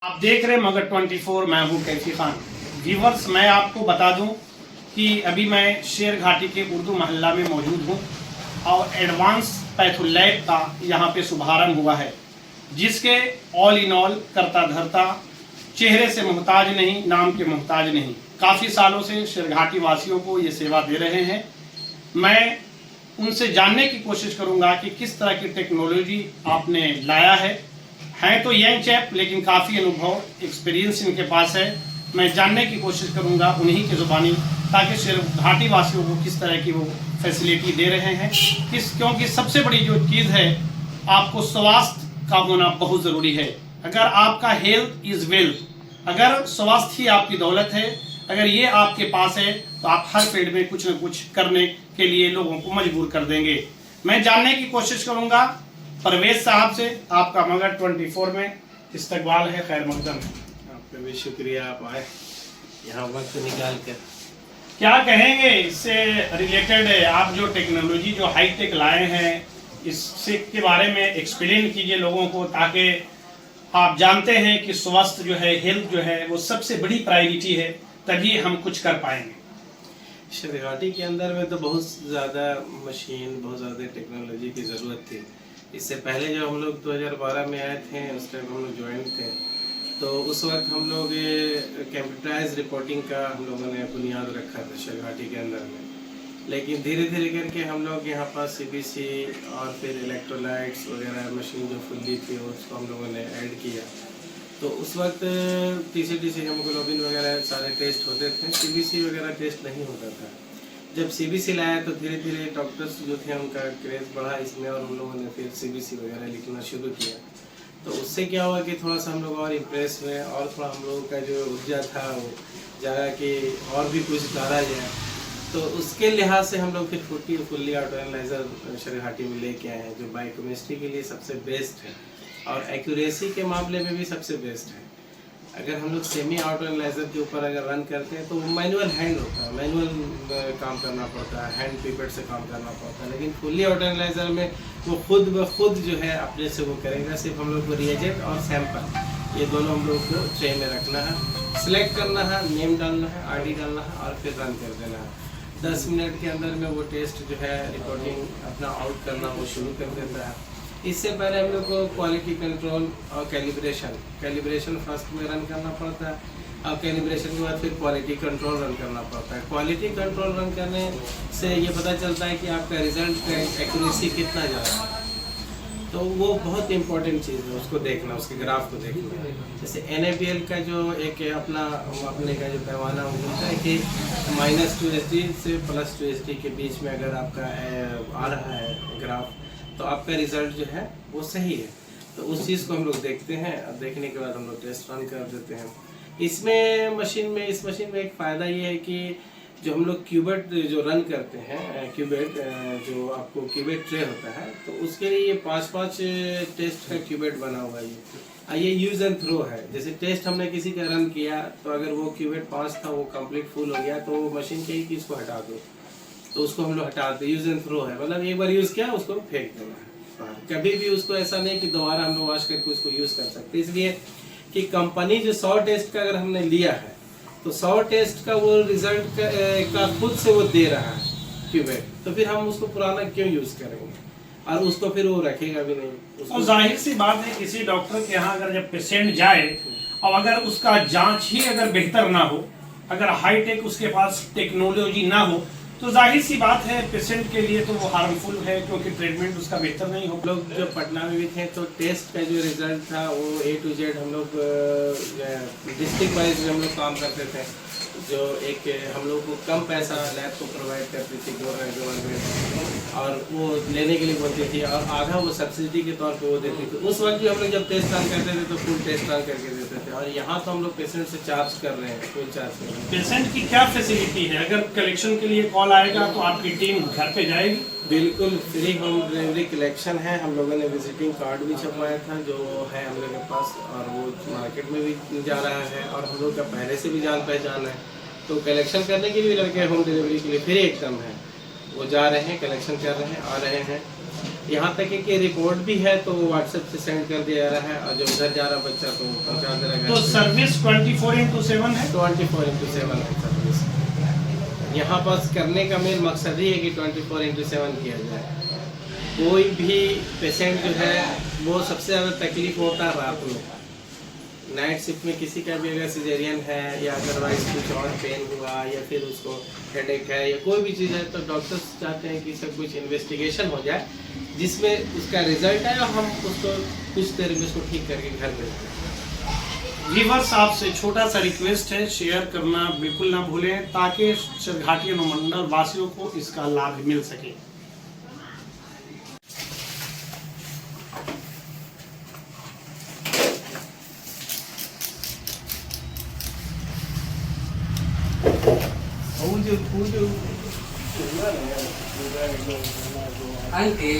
आप देख रहे हैं मगर 24। मैं हूँ कैफी खान। व्यूवर्स, मैं आपको बता दूं कि अभी मैं शेर घाटी के उर्दू महल्ला में मौजूद हूँ और एडवांस पैथोलैब का यहाँ पे शुभारंभ हुआ है, जिसके ऑल इन ऑल करता धरता, चेहरे से मोहताज नहीं, नाम के मोहताज नहीं, काफ़ी सालों से शेर घाटी वासियों को ये सेवा दे रहे हैं। मैं उनसे जानने की कोशिश करूँगा कि किस तरह की टेक्नोलॉजी आपने लाया है तो यंग चैप, लेकिन काफ़ी अनुभव, एक्सपीरियंस इनके पास है। मैं जानने की कोशिश करूंगा उन्हीं की ज़ुबानी, ताकि शेर घाटी वासियों को किस तरह की वो फैसिलिटी दे रहे हैं। क्योंकि सबसे बड़ी जो चीज़ है, आपको स्वास्थ्य का होना बहुत ज़रूरी है। अगर आपका हेल्थ इज़ वेल्थ, अगर स्वास्थ्य ही आपकी दौलत है, अगर ये आपके पास है तो आप हर फील्ड में कुछ न कुछ करने के लिए लोगों को मजबूर कर देंगे। मैं जानने की कोशिश करूंगा परवेज साहब से। आपका मगर 24 में इस्तकबाल है, खैर मकदम है। आपका भी शुक्रिया, आप आए यहाँ वक्त निकाल कर। क्या कहेंगे इससे रिलेटेड? आप जो टेक्नोलॉजी जो हाई टेक लाए हैं, इससे के बारे में एक्सप्लेन कीजिए लोगों को, ताकि आप जानते हैं कि स्वास्थ्य जो है, हेल्थ जो है, वो सबसे बड़ी प्रायोरिटी है, तभी हम कुछ कर पाएंगे। शेर घाटी के अंदर में तो बहुत ज़्यादा मशीन, बहुत ज़्यादा टेक्नोलॉजी की ज़रूरत थी। इससे पहले जो हम लोग 2012 में आए थे, उस टाइम हम लोग ज्वाइन थे, तो उस वक्त हम लोग कंप्यूटराइज रिपोर्टिंग का हम लोगों ने बुनियाद रखा था शेर घाटी के अंदर में। लेकिन धीरे धीरे करके हम लोग यहाँ पास CBC और फिर इलेक्ट्रोलाइट्स वगैरह मशीन जो फुल्ली थी उसको हम लोगों ने ऐड किया। तो उस वक्त TC हेमोग्लोबिन वगैरह सारे टेस्ट होते थे, CBC वगैरह टेस्ट नहीं होता था। जब CBC लाया तो धीरे धीरे डॉक्टर्स जो थे उनका क्रेज़ बढ़ा इसमें, और उन लोगों ने फिर CBC वगैरह लिखना शुरू किया। तो उससे क्या हुआ कि थोड़ा सा हम लोग और इम्प्रेस हुए, और थोड़ा हम लोगों का जो ऊर्जा था वो जागा कि और भी कुछ करा जाए। तो उसके लिहाज से हम लोग फिर फुल्ली ऑटो एनालाइजर शेर घाटी में लेके आए हैं, जो बायोकेमिस्ट्री के लिए सबसे बेस्ट है और एक्यूरेसी के मामले में भी सबसे बेस्ट है। अगर हम लोग सेमी ऑटो एनालाइजर के ऊपर अगर रन करते हैं तो वो मैनुअल हैंड होता है, मैनुअल काम करना पड़ता है, हैंड पिपेट से काम करना पड़ता है। लेकिन फुल्ली ऑटो एनालाइजर में वो खुद ब खुद जो है अपने से वो करेगा। सिर्फ हम लोग को रिएजेंट और सैंपल, ये दोनों हम लोग को ट्रे में रखना है, सिलेक्ट करना है, नेम डालना है, ID डालना है और फिर रन कर देना है। 10 मिनट के अंदर में वो टेस्ट जो है रिकॉर्डिंग अपना आउट करना वो शुरू कर देता है। इससे पहले हम लोग को क्वालिटी कंट्रोल और कैलिब्रेशन फर्स्ट में रन करना पड़ता है, और कैलिब्रेशन के बाद फिर क्वालिटी कंट्रोल रन करना पड़ता है। क्वालिटी कंट्रोल रन करने से ये पता चलता है कि आपका रिजल्ट का एक्यूरेसी कितना ज़्यादा है। तो वो बहुत इंपॉर्टेंट चीज़ है, उसको देखना, उसके ग्राफ को देखना। जैसे NaBl का जो एक अपना अपने का जो पैमाना वो बोलता है कि -2SD से +2SD के बीच में अगर आपका आ रहा है ग्राफ, तो आपका रिज़ल्ट जो है वो सही है। तो उस चीज़ को हम लोग देखते हैं, और देखने के बाद हम लोग टेस्ट रन कर देते हैं। इस मशीन में एक फ़ायदा ये है कि जो हम लोग क्यूबेट जो रन करते हैं, क्यूबेट जो आपको क्यूबेट ट्रे होता है, तो उसके लिए ये 5-5 टेस्ट का क्यूबेट बना हुआ है। ये यूज़ एंड थ्रो है। जैसे टेस्ट हमने किसी का रन किया, तो अगर वो क्यूबेट 5 था, वो कंप्लीट फुल हो गया, तो वो मशीन कही कि इसको हटा दो, तो उसको हम लोग हटा देते। यूज़ एंड थ्रो है, मतलब एक बार यूज़ किया उसको फेंक देना है। कभी भी उसको ऐसा नहीं कि दोबारा हम लोग वॉश करके उसको यूज़ कर सकते। इसलिए कि कंपनी जो 100 टेस्ट का अगर हमने लिया है, तो 100 टेस्ट का वो रिजल्ट का खुद से वो दे रहा है क्यूबेट, तो फिर हम उसको पुराना क्यों यूज़ करेंगे, और उसको फिर वो रखेगा भी नहीं। और जाहिर सी बात है, किसी डॉक्टर के यहाँ अगर जब पेशेंट जाए और अगर उसका जांच ही अगर बेहतर ना हो, अगर हाई टेक उसके पास टेक्नोलॉजी ना हो, तो जाहिर सी बात है पेशेंट के लिए तो वो हार्मफुल है, क्योंकि ट्रीटमेंट उसका बेहतर नहीं हो। लोग जब पटना में भी थे, तो टेस्ट का जो रिज़ल्ट था वो A to Z हम लोग डिस्ट्रिक्ट वाइज हम लोग काम करते थे। जो एक हम लोग को कम पैसा लैब को प्रोवाइड करती थी गवर्नमेंट, और वो लेने के लिए बोलती थी, और आधा वो सब्सिडी के तौर पे वो देती थी। उस वक्त भी हम लोग जब टेस्ट रन करते थे तो फुल टेस्ट रन करके देते थे, और यहाँ तो हम लोग पेशेंट से चार्ज कर रहे हैं, फुल चार्ज कर रहे हैं। पेशेंट की क्या फैसिलिटी है? अगर कलेक्शन के लिए कॉल आएगा तो आपकी टीम घर पे जाएगी? बिल्कुल फ्री होम डिलीवरी कलेक्शन है। हम लोगों ने विजिटिंग कार्ड भी छपवाया था, जो है हम लोग के पास, और वो मार्केट में भी जा रहा है, और हम लोग का पहले से भी जान पहचान है। तो कलेक्शन करने के लिए लड़के होम डिलीवरी के लिए फ्री एकदम है, वो जा रहे हैं, कलेक्शन कर रहे हैं, आ रहे हैं। यहाँ तक है कि रिपोर्ट भी है तो व्हाट्सएप से सेंड कर दिया जा रहा है, और जो उधर जा रहा बच्चा तो पहुँचा दे रहा है। तो सर्विस 24/7 है। 24/7 है सर्विस। यहाँ पास करने का मेन मकसद ही है कि 24/7 किया जाए। कोई भी पेशेंट जो है वो सबसे ज़्यादा तकलीफ होता है रात में, नाइट शिफ्ट में किसी का भी अगर सिजेरियन है या अदरवाइज कुछ और पेन हुआ या फिर उसको हेडेक है या कोई भी चीज़ है, तो डॉक्टर्स चाहते हैं कि सब कुछ इन्वेस्टिगेशन हो जाए जिसमें उसका रिजल्ट है और हम उसको कुछ देर में उसको ठीक करके घर भेजते हैं। व्यूअर्स, आपसे छोटा सा रिक्वेस्ट है, शेयर करना बिल्कुल ना भूलें ताकि शेरघाटी अनुमंडल वासियों को इसका लाभ मिल सके। Anche